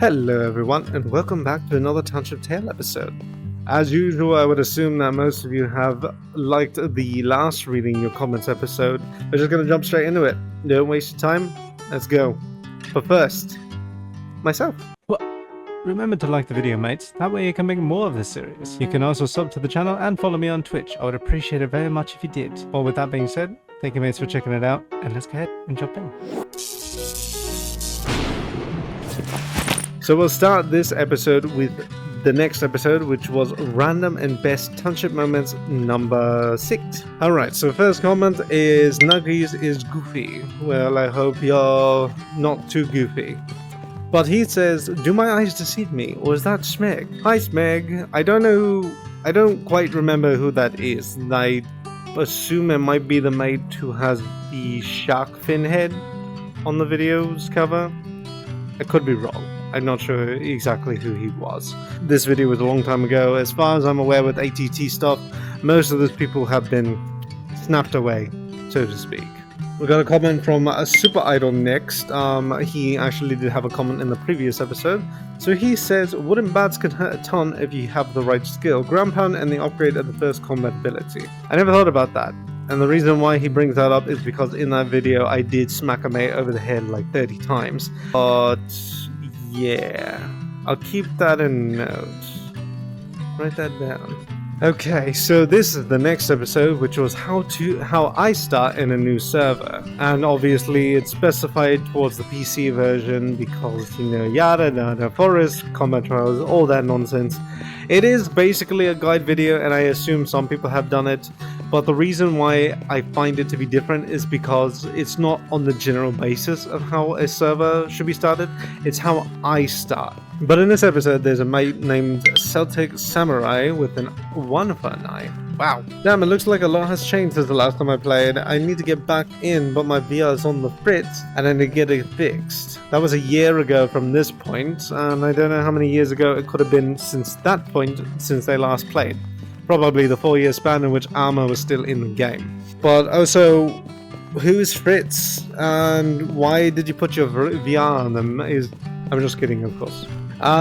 Hello everyone, and welcome back to another Township Tale episode. As usual, I would assume that most of you have liked the last Reading Your Comments episode. We're just going to jump straight into it. Don't waste your time, let's go. But first, myself. Well, remember to like the video, mates. That way you can make more of this series. You can also sub to the channel and follow me on Twitch. I would appreciate it very much if you did. Well, with that being said, thank you mates for checking it out, and let's go ahead and jump in. So we'll start this episode with the next episode, which was Random and Best Township Moments number 6. Alright, so first comment is Nuggies is goofy. Well, I hope you're not too goofy. But he says, do my eyes deceive me, or is that Smeg? Hi Smeg, I don't quite remember who that is. I assume it might be the mate who has the shark fin head on the video's cover. I could be wrong. I'm not sure exactly who he was. This video was a long time ago. As far as I'm aware with ATT stuff, most of those people have been snapped away, so to speak. We got a comment from Super Idol next. He actually did have a comment in the previous episode. So he says, wooden bats can hurt a ton if you have the right skill. Ground pound and the upgrade of the first combat ability. I never thought about that. And the reason why he brings that up is because in that video I did smack a mate over the head like 30 times. But yeah, I'll keep that in notes. Write that down. Okay, so this is the next episode, which was how I start in a new server. And obviously it's specified towards the PC version because, you know, yada yada, forest, combat trials, all that nonsense. It is basically a guide video, and I assume some people have done it. But the reason why I find it to be different is because it's not on the general basis of how a server should be started, it's how I start. But in this episode, there's a mate named Celtic Samurai with a wonderful eye. Wow. Damn, it looks like a lot has changed since the last time I played. I need to get back in, but my VR is on the fritz, and I need to get it fixed. That was a year ago from this point, and I don't know how many years ago it could have been since that point, since they last played. Probably the 4-year span in which Armor was still in the game. But also, who's Fritz, and why did you put your VR on them? I'm just kidding, of course.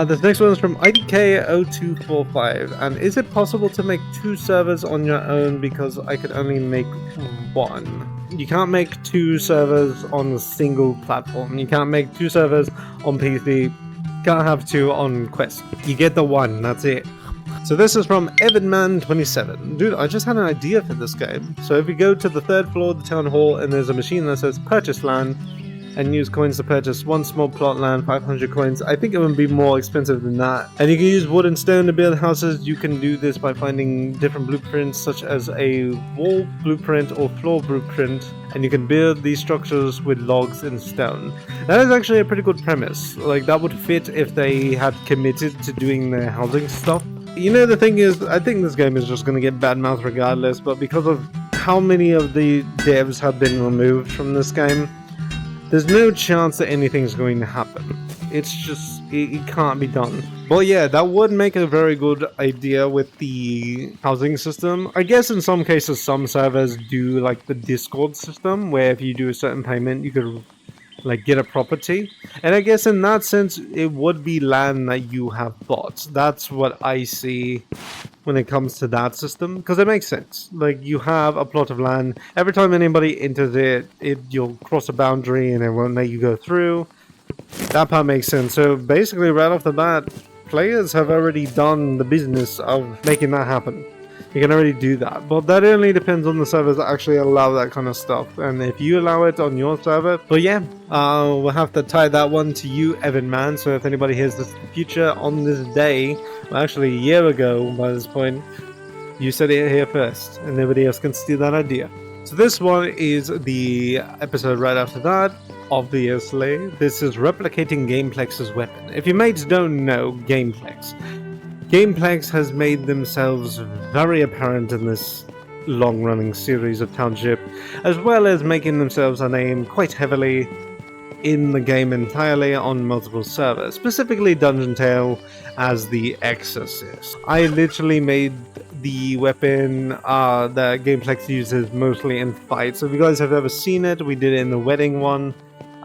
This next one is from IDK0245, and is it possible to make 2 servers on your own because I could only make 1? You can't make 2 servers on a single platform. You can't make 2 servers on PC. Can't have 2 on Quest. You get the 1, that's it. So this is from Evanman27. Dude, I just had an idea for this game. So if you go to the 3rd floor of the town hall and there's a machine that says purchase land and use coins to purchase 1 small plot land, 500 coins. I think it would be more expensive than that. And you can use wood and stone to build houses. You can do this by finding different blueprints such as a wall blueprint or floor blueprint. And you can build these structures with logs and stone. That is actually a pretty good premise. Like, that would fit if they had committed to doing their housing stuff. You know, the thing is, I think this game is just going to get bad mouth regardless, but because of how many of the devs have been removed from this game, there's no chance that anything's going to happen. It's just, it can't be done. But yeah, that would make a very good idea with the housing system. I guess in some cases, some servers do like the Discord system, where if you do a certain payment, you could like get a property. And I guess in that sense, it would be land that you have bought. That's what I see when it comes to that system, because it makes sense. Like, you have a plot of land. Every time anybody enters it, you'll cross a boundary and it won't let you go through. That part makes sense. So basically, right off the bat, players have already done the business of making that happen. You can already do that, but that only depends on the servers that actually allow that kind of stuff, and if you allow it on your server. But yeah, we'll have to tie that one to you, Evan Man. So if anybody hears this in the future on this day, well, actually a year ago by this point, you said it here first, and nobody else can steal that idea. So this one is the episode right after that. Obviously, this is replicating Gameplex's weapon. If you mates don't know Gameplex, Gameplex has made themselves very apparent in this long-running series of Township, as well as making themselves a name quite heavily in the game entirely on multiple servers, specifically Dungeon Tale as the Exorcist. I literally made the weapon that Gameplex uses mostly in fights. So if you guys have ever seen it, we did it in the wedding one.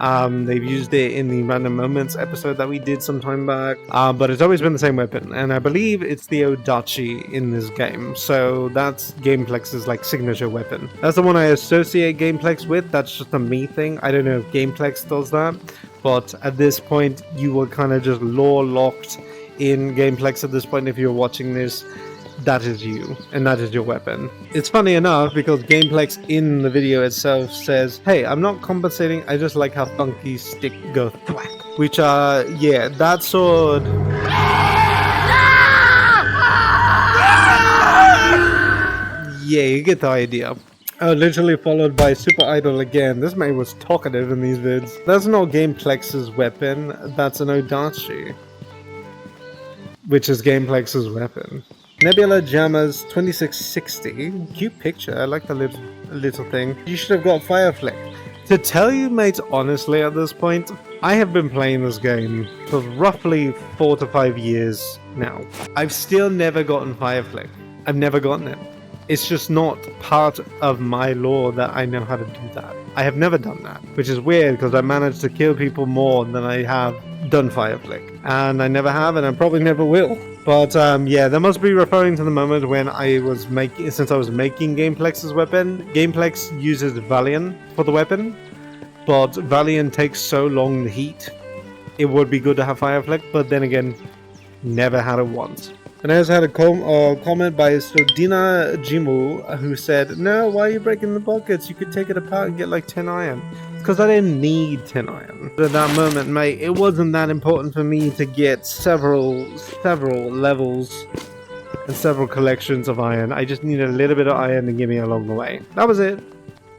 They've used it in the Random Moments episode that we did some time back, but it's always been the same weapon, and I believe it's the Odachi in this game, so that's Gameplex's like signature weapon. That's the one I associate Gameplex with. That's just a me thing. I don't know if Gameplex does that, but at this point you were kind of just lore locked in Gameplex at this point. If you're watching this, that is you, and that is your weapon. It's funny enough because Gameplex in the video itself says, hey, I'm not compensating, I just like how funky stick goes thwack. Which yeah, that sword... Yeah, you get the idea. Literally followed by Super Idol again. This man was talkative in these vids. That's not Gameplex's weapon, that's an Odachi, which is Gameplex's weapon. Nebula Jammers 2660. Cute picture. I like the little thing. You should have got Fireflick. To tell you, mates, honestly, at this point, I have been playing this game for roughly 4 to 5 years now. I've still never gotten Fireflick. I've never gotten it. It's just not part of my lore that I know how to do that. I have never done that, which is weird because I managed to kill people more than I have done Fireflick. And I never have, and I probably never will. But yeah, that must be referring to the moment when I was making, since I was making Gameplex's weapon. Gameplex uses Valiant for the weapon, but Valiant takes so long to heat. It would be good to have Fireflick, but then again, never had it once. And I also had a comment by Sodina Jimu who said, no, why are you breaking the buckets? You could take it apart and get like 10 iron. Because I didn't need 10 iron. At that moment, mate, it wasn't that important for me to get several levels and several collections of iron. I just needed a little bit of iron to give me along the way. That was it.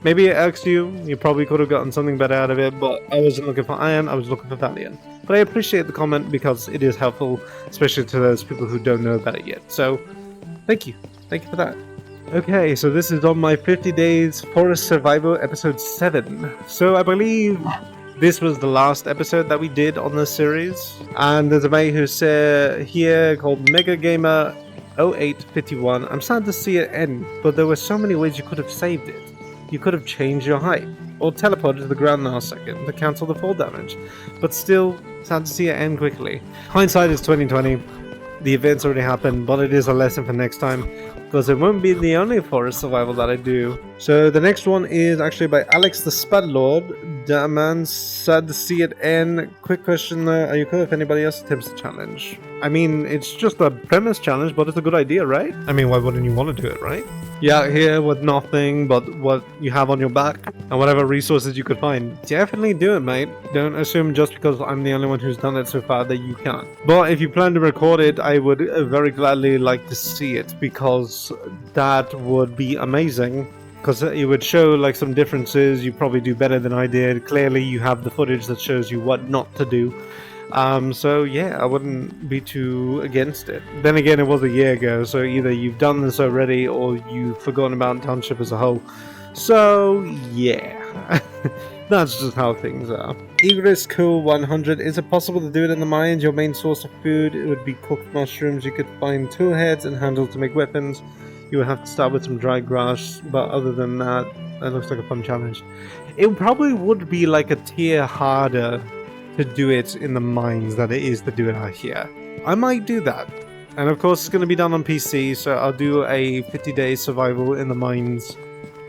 Maybe it irks you. You probably could have gotten something better out of it, but I wasn't looking for iron, I was looking for Valiant. But I appreciate the comment because it is helpful, especially to those people who don't know about it yet. So, thank you. Thank you for that. Okay, so this is on my 50 Days Forest Survival episode 7. So I believe this was the last episode that we did on this series. And there's a mate who's here called Mega Gamer 0851. I'm sad to see it end, but there were so many ways you could have saved it. You could have changed your height, or teleported to the ground last second to cancel the fall damage. But still, sad to see it end quickly. Hindsight is 2020. The events already happened, but it is a lesson for next time, because it won't be the only forest survival that I do. So the next one is actually by Alex the Spud Lord. Damn man, sad to see it end. Quick question though, are you cool if anybody else attempts the challenge? I mean, it's just a premise challenge, but it's a good idea, right? I mean, why wouldn't you want to do it, right? You're out here with nothing but what you have on your back and whatever resources you could find. Definitely do it, mate. Don't assume just because I'm the only one who's done it so far that you can't. But if you plan to record it, I would very gladly like to see it, because that would be amazing. Because it would show like some differences. You probably do better than I did. Clearly you have the footage that shows you what not to do. So yeah, I wouldn't be too against it. Then again, it was a year ago, so either you've done this already or you've forgotten about Township as a whole. So yeah, that's just how things are. Igris Cool 100. Is it possible to do it in the mines? Your main source of food, it would be cooked mushrooms. You could find tool heads and handles to make weapons. You would have to start with some dry grass, but other than that, that looks like a fun challenge. It probably would be like a tier harder to do it in the mines than it is to do it out here. I might do that. And of course it's going to be done on PC, so I'll do a 50-day survival in the mines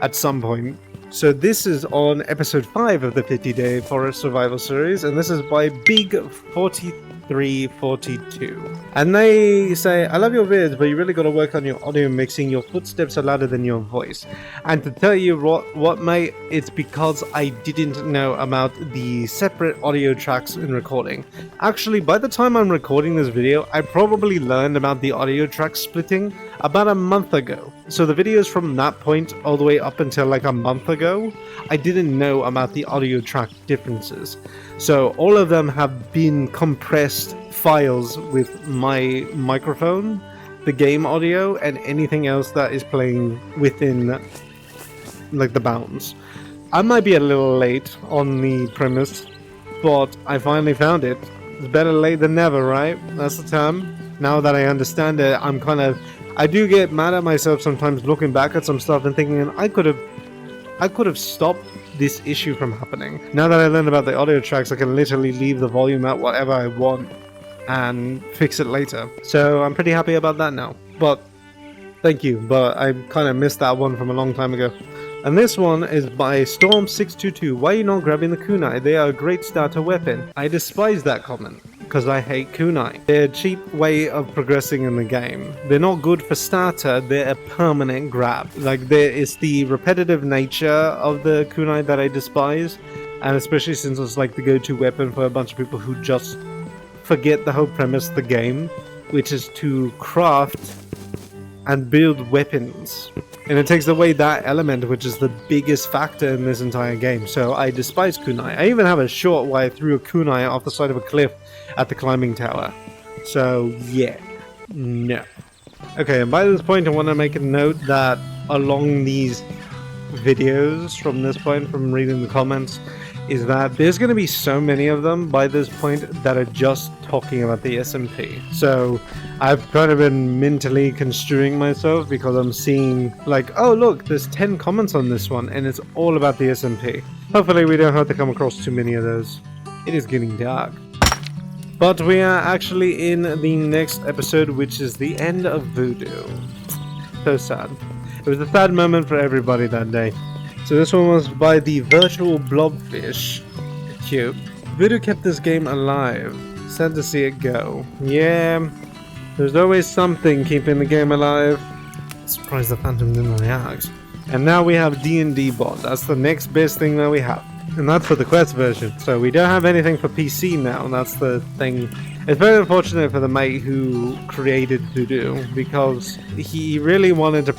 at some point. So this is on episode 5 of the 50-day forest survival series, and this is by Big4342. And they say, I love your vids, but you really got to work on your audio mixing. Your footsteps are louder than your voice. And to tell you what mate, it's because I didn't know about the separate audio tracks in recording. Actually, by the time I'm recording this video, I probably learned about the audio track splitting about a month ago. So the videos from that point all the way up until like a month ago, I didn't know about the audio track differences. So all of them have been compressed files with my microphone, the game audio, and anything else that is playing within like the bounds. I might be a little late on the premise, but I finally found it. It's better late than never, right? That's the term. Now that I understand it, I do get mad at myself sometimes looking back at some stuff and thinking I could have I could have stopped this issue from happening. Now that I learned about the audio tracks, I can literally leave the volume at whatever I want and fix it later. So I'm pretty happy about that now. But thank you, but I kind of missed that one from a long time ago. And this one is by Storm622. Why are you not grabbing the kunai? They are a great starter weapon. I despise that comment, because I hate kunai. They're a cheap way of progressing in the game. They're not good for starter, they're a permanent grab. Like, it's the repetitive nature of the kunai that I despise, and especially since it's like the go-to weapon for a bunch of people who just forget the whole premise of the game, which is to craft and build weapons. And it takes away that element, which is the biggest factor in this entire game. So I despise kunai. I even have a short where I threw a kunai off the side of a cliff at the climbing tower. So yeah, no. Okay, and by this point I want to make a note that along these videos from this point, from reading the comments, is that there's going to be so many of them by this point that are just talking about the SMP. So I've kind of been mentally construing myself because I'm seeing like, oh look, there's 10 comments on this one and it's all about the SMP. Hopefully we don't have to come across too many of those. It is getting dark. But we are actually in the next episode, which is the end of Voodoo. So sad. It was a sad moment for everybody that day. So this one was by the Virtual Blobfish. Cute. Voodoo kept this game alive. Sad to see it go. Yeah, there's always something keeping the game alive. Surprised the Phantom didn't react. And now we have D&D bot. That's the next best thing that we have. And that's for the Quest version. So we don't have anything for PC now. That's the thing. It's very unfortunate for the mate who created Voodoo, because he really wanted to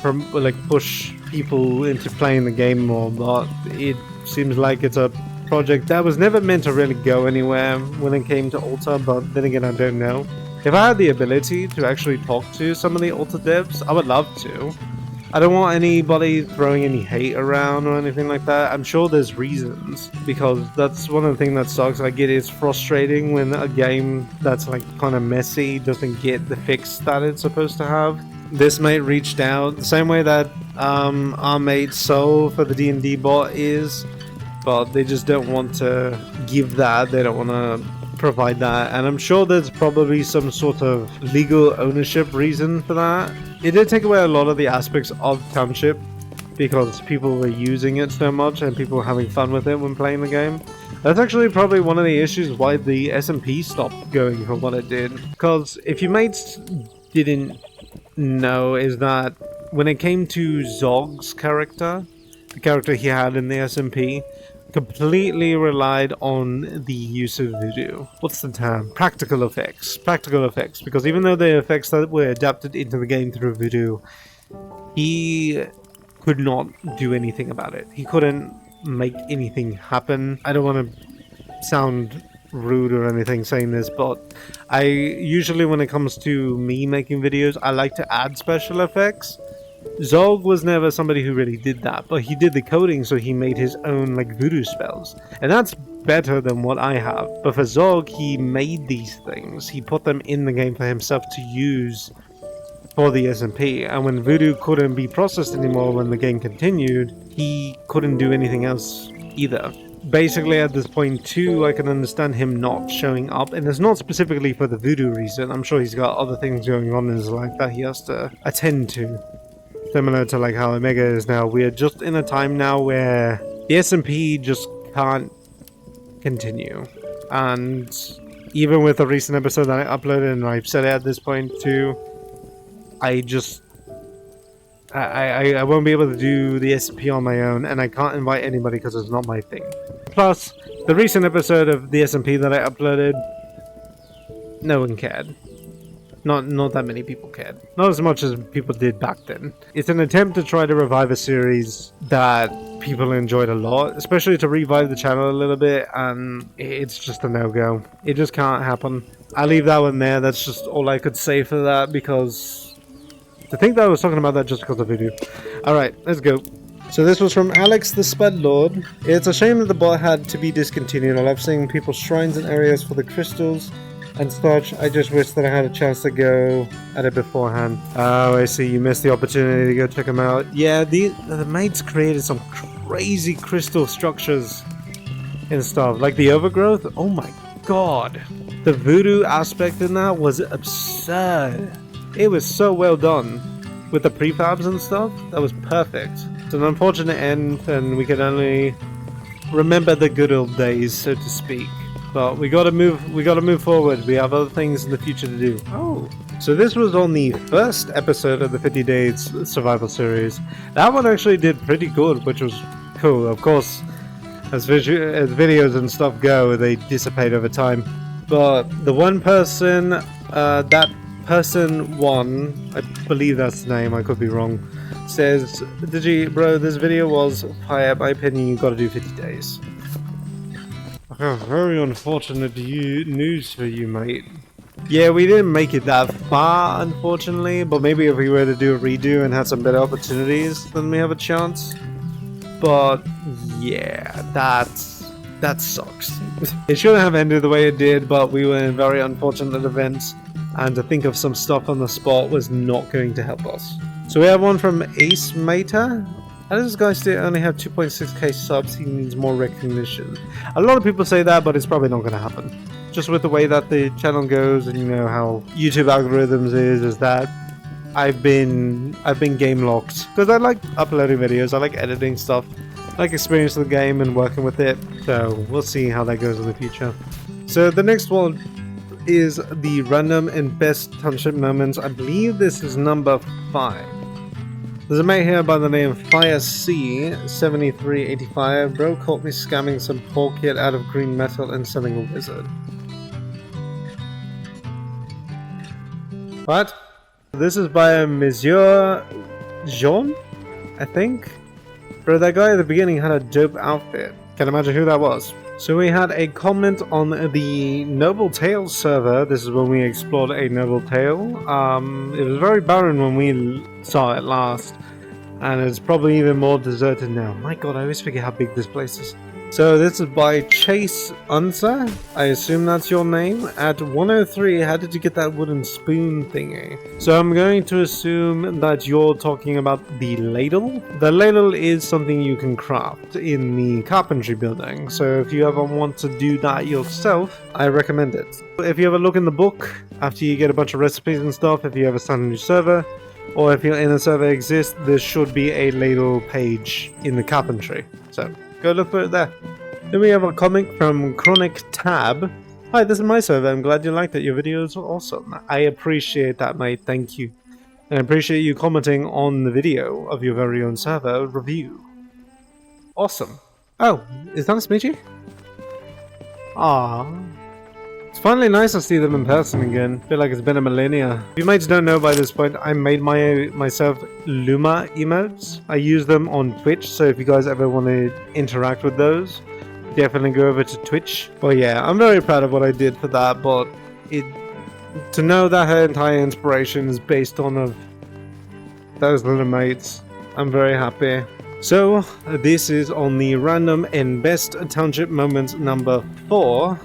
push people into playing the game more, but it seems like it's a project that was never meant to really go anywhere when it came to Alta, but then again I don't know. If I had the ability to actually talk to some of the Alta devs, I would love to. I don't want anybody throwing any hate around or anything like that. I'm sure there's reasons, because that's one of the things that sucks. I get it's frustrating when a game that's like kind of messy doesn't get the fix that it's supposed to have. This mate reached out the same way that our mate Soul for the D&D bot is, but they just don't want to give that. They don't want to provide that, and I'm sure there's probably some sort of legal ownership reason for that. It did take away a lot of the aspects of Township because people were using it so much and people were having fun with it when playing the game. That's actually probably one of the issues why the SMP stopped going for what it did. Because if you mates didn't know, is that when it came to Zog's character, the character he had in the SMP, completely relied on the use of Voodoo. What's the term? Practical effects. Practical effects. Because even though the effects that were adapted into the game through Voodoo, he could not do anything about it. He couldn't make anything happen. I don't want to sound rude or anything saying this, but I usually, when it comes to me making videos, I like to add special effects. Zog was never somebody who really did that, but he did the coding, so he made his own like voodoo spells, and that's better than what I have. But for Zog, he made these things, he put them in the game for himself to use for the SMP, and when voodoo couldn't be processed anymore when the game continued, he couldn't do anything else either. Basically at this point too, I can understand him not showing up, and it's not specifically for the voodoo reason. I'm sure he's got other things going on in his life that he has to attend to. Similar to like how Omega is now, we are just in a time now where the SMP just can't continue. And even with the recent episode that I uploaded, and I've said it at this point too, I won't be able to do the SMP on my own, and I can't invite anybody because it's not my thing. Plus, the recent episode of the SMP that I uploaded, no one cared. Not that many people cared. Not as much as people did back then. It's an attempt to try to revive a series that people enjoyed a lot, especially to revive the channel a little bit, and it's just a no-go. It just can't happen. I'll leave that one there. That's just all I could say for that, because to think that I was talking about that just because of video. Alright, let's go. So this was from Alex the Spud Lord. It's a shame that the bot had to be discontinued. I love seeing people's shrines and areas for the crystals and such. I just wish that I had a chance to go at it beforehand. Oh, I see. You missed the opportunity to go check them out. Yeah, the mates created some crazy crystal structures and stuff. Like the overgrowth, oh my god. The voodoo aspect in that was absurd. It was so well done. With the prefabs and stuff, that was perfect. It's an unfortunate end, and we can only remember the good old days, so to speak. But we gotta move forward. We have other things in the future to do. Oh, so this was on the first episode of the 50 Days Survival Series. That one actually did pretty good, which was cool. Of course, as videos and stuff go, they dissipate over time. But the one person, that person one, I believe that's the name, I could be wrong, says, bro, this video was fire. My opinion, you gotta do 50 days. Very unfortunate news for you, mate. Yeah, we didn't make it that far, unfortunately, but maybe if we were to do a redo and had some better opportunities, then we have a chance. But yeah, that sucks. It shouldn't have ended the way it did, but we were in very unfortunate events, and to think of some stuff on the spot was not going to help us. So we have one from Ace Meta. How does this guy still only have 2.6k subs? He needs more recognition. A lot of people say that, but it's probably not going to happen. Just with the way that the channel goes, and you know how YouTube algorithms is that I've been game locked because I like uploading videos. I like editing stuff. I like experiencing the game and working with it. So we'll see how that goes in the future. So the next one is the random and best township moments. I believe this is number 5. There's a mate here by the name FireC7385. Bro caught me scamming some poor kid out of green metal and selling a wizard. What? This is by Monsieur Jean, I think? Bro, that guy at the beginning had a dope outfit. Can't imagine who that was. So we had a comment on the Noble Tale server. This is when we explored a Noble Tale. It was very barren when we saw it last, and it's probably even more deserted now. My god, I always forget how big this place is. So this is by Chase Unser. I assume that's your name. At 103, how did you get that wooden spoon thingy? So I'm going to assume that you're talking about the ladle. The ladle is something you can craft in the carpentry building. So if you ever want to do that yourself, I recommend it. If you ever look in the book, after you get a bunch of recipes and stuff, if you ever start a new server, or if your inner server exists, there should be a ladle page in the carpentry. So go look for it there. Then we have a comment from Chronic Tab. Hi, this is my server. I'm glad you liked it. Your videos are awesome. I appreciate that, mate. Thank you. And I appreciate you commenting on the video of your very own server review. Awesome. Oh, is that a Smitchy? Aww. It's finally nice to see them in person again. Feel like it's been a millennia. If you mates don't know by this point, I made myself Luma emotes. I use them on Twitch, so if you guys ever want to interact with those, definitely go over to Twitch. Well, yeah, I'm very proud of what I did for that, but to know that her entire inspiration is based on those little mates, I'm very happy. So this is on the random and best township moments number 4.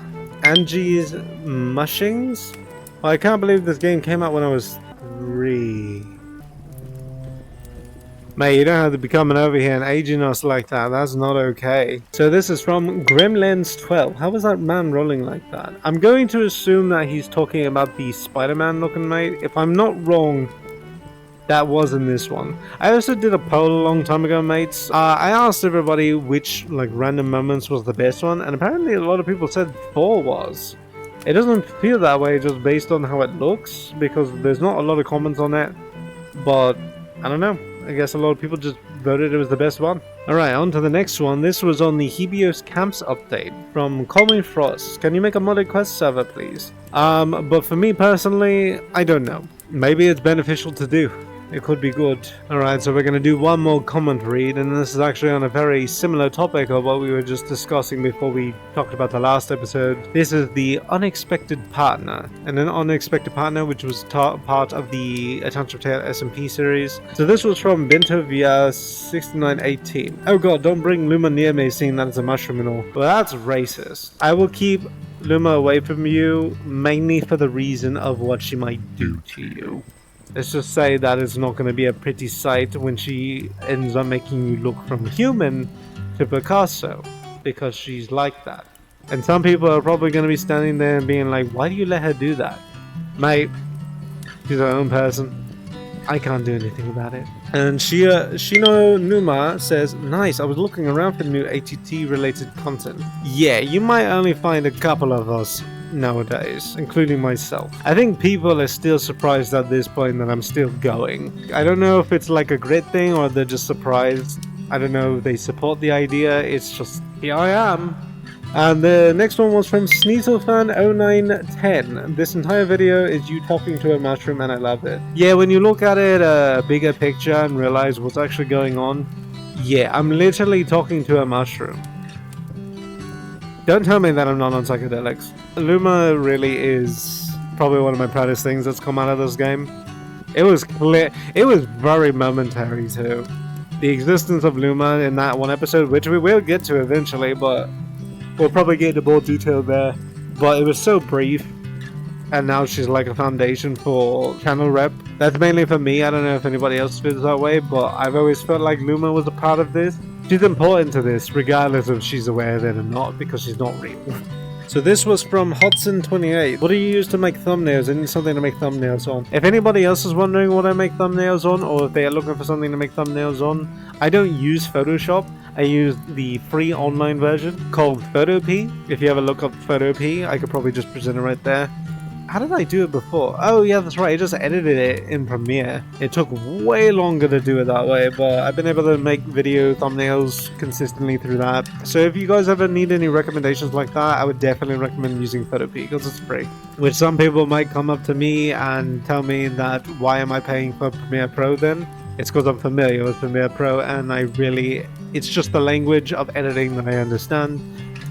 Angie's Mushings? Well, I can't believe this game came out when I was 3. Mate, you don't have to be coming over here and aging us like that. That's not okay. So this is from Gremlins12. How was that man rolling like that? I'm going to assume that he's talking about the Spider-Man looking mate. If I'm not wrong, that was in this one. I also did a poll a long time ago, mates. I asked everybody which random moments was the best one, and apparently a lot of people said 4 was. It doesn't feel that way just based on how it looks, because there's not a lot of comments on it. But I don't know. I guess a lot of people just voted it was the best one. Alright, on to the next one. This was on the Hebios Camps update from Colin Frost. Can you make a modded quest server, please? But for me personally, I don't know. Maybe it's beneficial to do. It could be good. Alright, so we're going to do one more comment read, and this is actually on a very similar topic of what we were just discussing before we talked about the last episode. This is the unexpected partner, and an unexpected partner which was part of the A Township Tale SMP series. So this was from Bento via 6918. Oh god, don't bring Luma near me seeing that it's a mushroom and all. Well, that's racist. I will keep Luma away from you, mainly for the reason of what she might do to you. Let's just say that it's not going to be a pretty sight when she ends up making you look from human to Picasso, because she's like that. And some people are probably going to be standing there and being like, why do you let her do that? Mate, she's her own person. I can't do anything about it. And Shino Numa says, nice, I was looking around for new ATT related content. Yeah, you might only find a couple of us nowadays, including myself. I think people are still surprised at this point that I'm still going. I don't know if it's like a grit thing or they're just surprised. I don't know if they support the idea. It's just, here I am. And the next one was from SneezelFan0910. This entire video is you talking to a mushroom and I love it. Yeah, when you look at it a bigger picture and realize what's actually going on, yeah, I'm literally talking to a mushroom. Don't tell me that I'm not on psychedelics. Luma really is probably one of my proudest things that's come out of this game. It was clear, it was very momentary too. The existence of Luma in that one episode, which we will get to eventually, but we'll probably get into more detail there. But it was so brief, and now she's like a foundation for channel rep. That's mainly for me. I don't know if anybody else feels that way, but I've always felt like Luma was a part of this. She's important to this, regardless of she's aware of it or not, because she's not real. So this was from Hodson28. What do you use to make thumbnails? I need something to make thumbnails on. If anybody else is wondering what I make thumbnails on, or if they are looking for something to make thumbnails on, I don't use Photoshop. I use the free online version called Photopea. If you ever look up Photopea, I could probably just present it right there. How did I do it before? Oh yeah, that's right, I just edited it in Premiere. It took way longer to do it that way, but I've been able to make video thumbnails consistently through that. So if you guys ever need any recommendations like that, I would definitely recommend using Photopea because it's free. Which some people might come up to me and tell me that, why am I paying for Premiere Pro then? It's because I'm familiar with Premiere Pro and it's just the language of editing that I understand,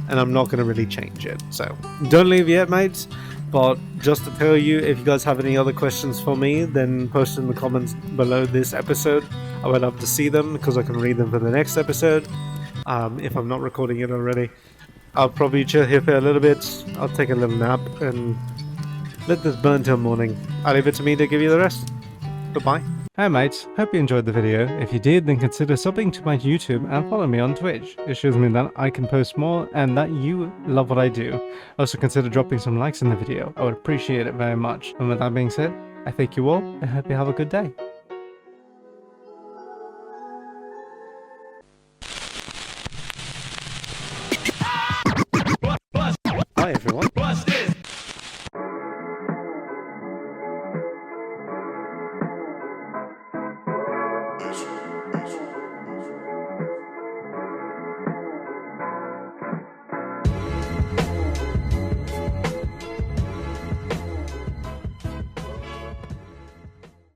and I'm not going to really change it. So don't leave yet, mates. But just to tell you, if you guys have any other questions for me, then post in the comments below this episode. I would love to see them because I can read them for the next episode. If I'm not recording it already, I'll probably chill here for a little bit. I'll take a little nap and let this burn till morning. I'll leave it to me to give you the rest. Goodbye. Hi mates, hope you enjoyed the video. If you did, then consider subbing to my YouTube and follow me on Twitch. It shows me that I can post more and that you love what I do. Also consider dropping some likes in the video. I would appreciate it very much. And with that being said, I thank you all and hope you have a good day.